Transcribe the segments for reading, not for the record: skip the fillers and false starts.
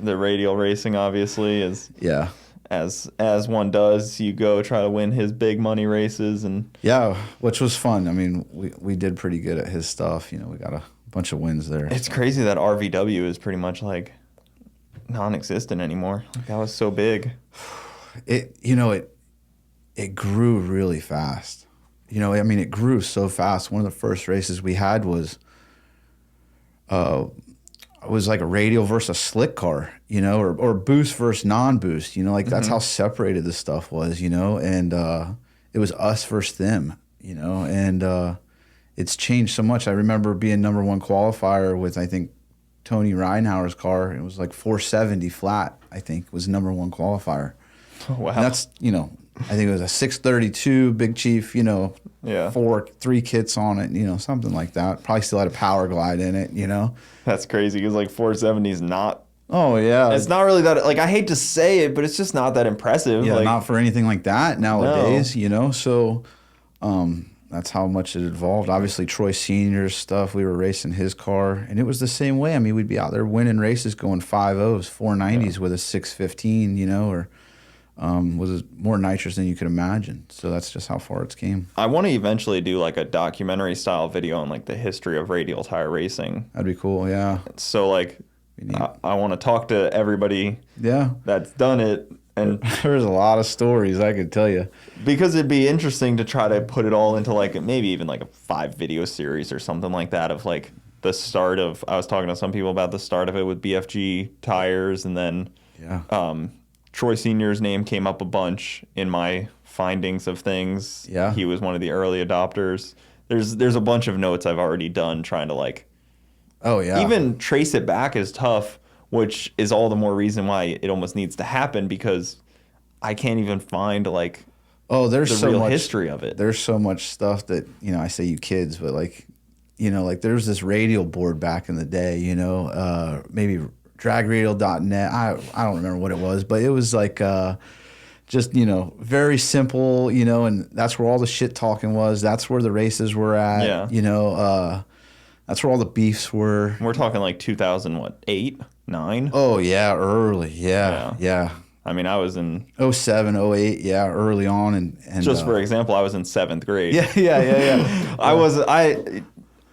the radial racing, obviously, is as one does. You go try to win his big money races, and which was fun. I mean, we did pretty good at his stuff. We got a bunch of wins there. It's crazy that RVW is pretty much like non-existent anymore. Like, that was so big. It grew really fast. It grew so fast. One of the first races we had was like a radial versus a slick car, or boost versus non-boost. That's how separated this stuff was, and it was us versus them, and it's changed so much. I remember being number one qualifier with, I think, Tony Reinhauer's car. It was like 470 flat, I think, was number one qualifier. Oh, wow. And that's, I think it was a 632 Big Chief, 3 kits on it, something like that. Probably still had a power glide in it, That's crazy because like 470 is not. Oh, yeah. It's not really that, like, I hate to say it, but it's just not that impressive. Yeah, like, not for anything like that nowadays, So that's how much it evolved. Obviously, Troy Sr.'s stuff, we were racing his car, and it was the same way. I mean, we'd be out there winning races going 5.0s, 490s with a 615, or was more nitrous than you could imagine. So that's just how far it's came. I want to eventually do like a documentary style video on like the history of radial tire racing. That'd be cool, yeah. So like I want to talk to everybody that's done it. And there's a lot of stories I could tell you. Because it'd be interesting to try to put it all into like maybe even like a 5 video series or something like that of like the start of, I was talking to some people about the start of it with BFG tires, and then Troy Sr.'s name came up a bunch in my findings of things. Yeah. He was one of the early adopters. There's a bunch of notes I've already done trying to like even trace it back is tough, which is all the more reason why it almost needs to happen, because I can't even find like there's the so real much history of it. There's so much stuff that, I say you kids, but like, like there was this radial board back in the day, maybe dragradial.net. I don't remember what it was, but it was like just, very simple, and that's where all the shit talking was. That's where the races were at, that's where all the beefs were. We're talking like 2008, 9? Oh, yeah, early. Yeah. I mean, I was in 07, 08, early on. And just for example, I was in 7th grade. Yeah. I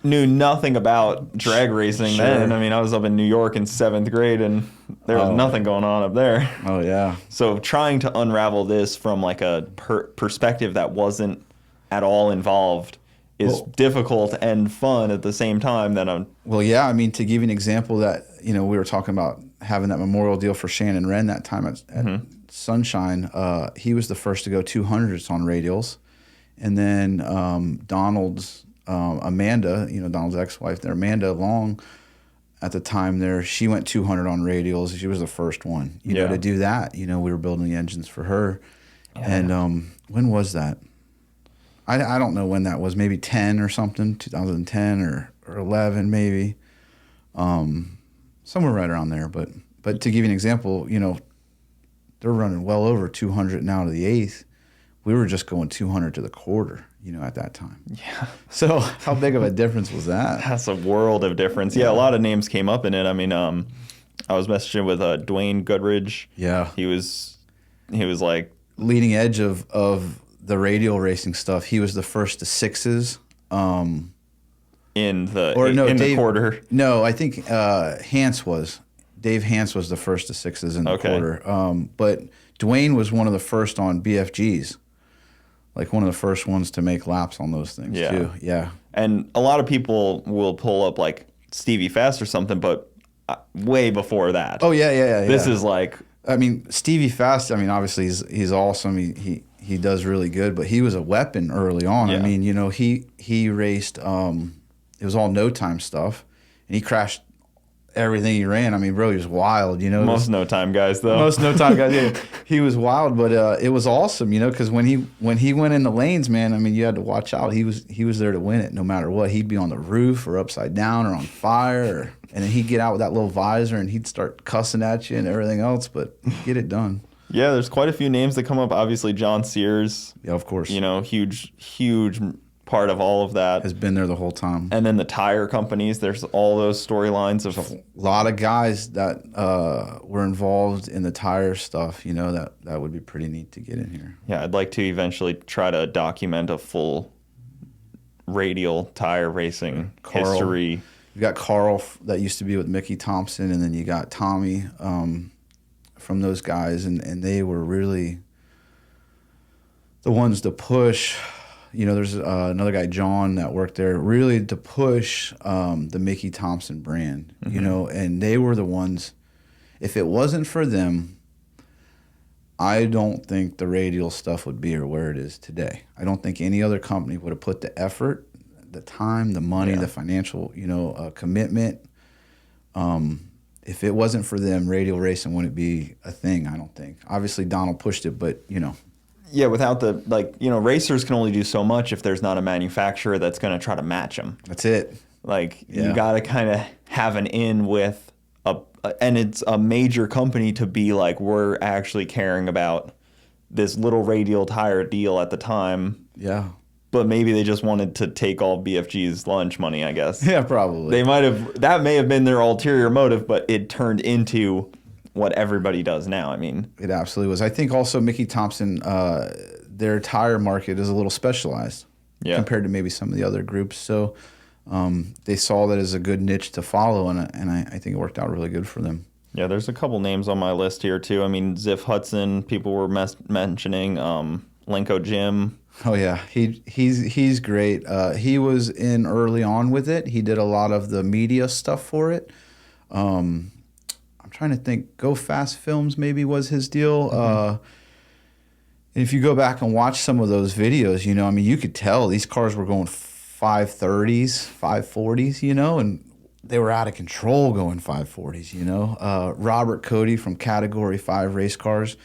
knew nothing about drag racing then. I mean, I was up in New York in 7th grade, and there was nothing going on up there. Oh, yeah. So trying to unravel this from like a perspective that wasn't at all involved is difficult and fun at the same time. Well, yeah. I mean, to give you an example that, we were talking about having that memorial deal for Shannon Wren that time at Sunshine. He was the first to go 200s on radials. And then Donald's Amanda, Donald's ex-wife there, Amanda Long, at the time there, she went 200 on radials. She was the first one, to do that. We were building the engines for her. Yeah. And when was that? I don't know when that was. Maybe 10 or something, 2010 or 11 maybe. Somewhere right around there. But to give you an example, they're running well over 200 now to the eighth. We were just going 200 to the quarter, at that time. Yeah. So how big of a difference was that? That's a world of difference. Yeah, a lot of names came up in it. I mean, I was messaging with Dwayne Goodridge. Yeah. He was like leading edge of the radial racing stuff. He was the first to 6s. In the quarter. No, I think Hance was. Dave Hance was the first to 6s in the quarter. But Dwayne was one of the first on BFGs. Like one of the first ones to make laps on those things too. Yeah. And a lot of people will pull up like Stevie Fast or something, but way before that. Oh, yeah. This is like... I mean, Stevie Fast, obviously he's awesome. He does really good, but he was a weapon early on. Yeah. I mean, he raced, it was all no-time stuff, and he crashed everything he ran. I mean, bro, he was wild, Most no-time guys, though. Most no-time guys, yeah. He was wild, but it was awesome, because when he went in the lanes, man, I mean, you had to watch out. He was there to win it no matter what. He'd be on the roof or upside down or on fire, and then he'd get out with that little visor, and he'd start cussing at you and everything else, but get it done. Yeah, there's quite a few names that come up. Obviously, John Sears. Yeah, of course. Huge part of all of that. Has been there the whole time. And then the tire companies, there's all those storylines of a lot of guys that were involved in the tire stuff. You know, that would be pretty neat to get in here. Yeah, I'd like to eventually try to document a full Radial tire racing history. You got Carl that used to be with Mickey Thompson, and then you got Tommy from those guys, and they were really the ones to push. You know, there's another guy, John, that worked there, really to push the Mickey Thompson brand, you know, and they were the ones. If it wasn't for them, I don't think the Radial stuff would be where it is today. I don't think any other company would have put the effort, the time, the money, the financial, you know, commitment. If it wasn't for them, Radial racing wouldn't be a thing, I don't think. Obviously, Donald pushed it, but, you know. Yeah, without the, like, you know, racers can only do so much if there's not a manufacturer that's going to try to match them. That's it. Like, you got to kind of have an in with and it's a major company to be like, we're actually caring about this little Radial tire deal at the time. Yeah. But maybe they just wanted to take all BFG's lunch money, I guess. Yeah, probably. That may have been their ulterior motive, but it turned into what everybody does now. I mean, it absolutely was. I think also Mickey Thompson, their tire market is a little specialized compared to maybe some of the other groups. So they saw that as a good niche to follow, and I think it worked out really good for them. Yeah, there's a couple names on my list here too. I mean, Ziff Hudson, people were mentioning, Lenko Jim. Oh yeah, he's great. He was in early on with it. He did a lot of the media stuff for it. I'm trying to think. Go Fast Films maybe was his deal. And if you go back and watch some of those videos, you know, I mean, you could tell these cars were going 530s, 540s, you know, and they were out of control going 540s, you know. Robert Cody from Category 5 race cars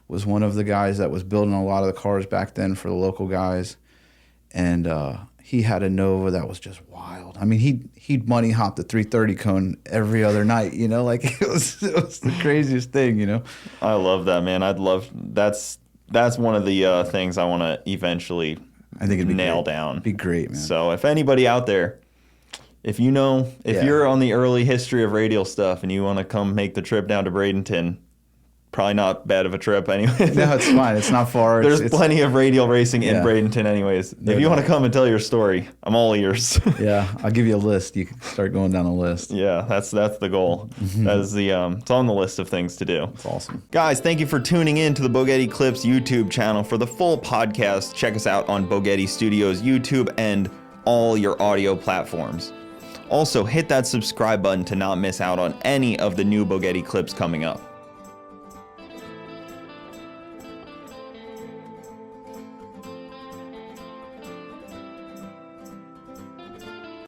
was one of the guys that was building a lot of the cars back then for the local guys. And he had a Nova that was just wild. I mean, he'd money hop the 330 cone every other night, you know, like it was the craziest thing, you know. I love that, man. That's one of the things I want to eventually nail down. It'd be great, man. So if anybody out there, if you're on the early history of Radial stuff and you want to come make the trip down to Bradenton, probably not bad of a trip anyway. No, it's fine. It's not far. There's plenty of Radial racing in Bradenton anyways. If you want to come and tell your story, I'm all ears. Yeah, I'll give you a list. You can start going down a list. Yeah, that's the goal. That is it's on the list of things to do. It's awesome. Guys, thank you for tuning in to the Bogetti Clips YouTube channel. For the full podcast, check us out on Bogetti Studios YouTube and all your audio platforms. Also, hit that subscribe button to not miss out on any of the new Bogetti clips coming up.